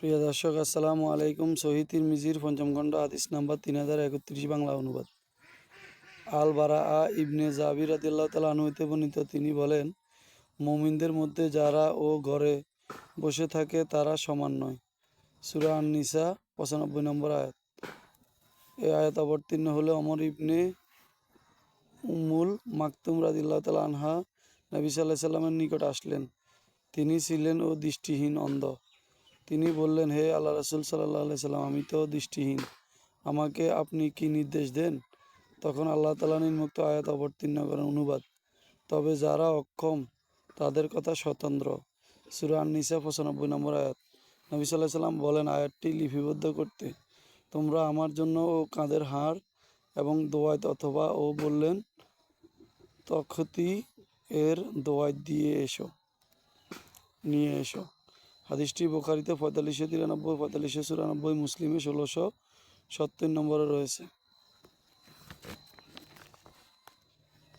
প্রিয় দর্শক, আসসালামু আলাইকুম। সহিহ তিরমিজির পঞ্চম খণ্ড হাদিস নাম্বার 3031 বাংলা অনুবাদ। আল বারাআ ইবনে জাবির রাদিয়াল্লাহু তাআলা আনহু হতে বর্ণিত, তিনি বলেন, মুমিনদের মধ্যে যারা ও ঘরে বসে থাকে তারা সমান নয়। সূরা আন-নিসা 95 নম্বর আয়াত। এই আয়াত অবতীর্ণ হলে ওমর ইবনে উম্মুল মাকতুম রাদিয়াল্লাহু তাআলা আনহা নবী সাল্লাল্লাহু আলাইহি সাল্লামের নিকট আসলেন। তিনি ছিলেন ও দৃষ্টিহীন, অন্ধ। তিনি বললেন, হে আল্লাহ রাসূল সাল্লাল্লাহু আলাইহি সাল্লাম, আমি তো দৃষ্টিহীন, আমাকে আপনি কি নির্দেশ দেন? তখন আল্লাহ তাআলা নিম্নোক্ত আয়াত অবতীর্ণ করেন। অনুবাদ: তবে যারা অক্ষম তাদের কথা স্বতন্ত্র। সূরা আন-নিসা 95 নম্বর আয়াত। নবী সাল্লাল্লাহু আলাইহি সাল্লাম বলেন, আয়াতটি লিপিবদ্ধ করতে তোমরা আমার জন্য ও কাঁধের হাড় এবং দোয়াত অথবা ও বললেন তখতি এর দোয়াত নিয়ে এসো। হাদিসটি বুখারীতে 4593, 4594, মুসলিমে 1670 নম্বরে রয়েছে।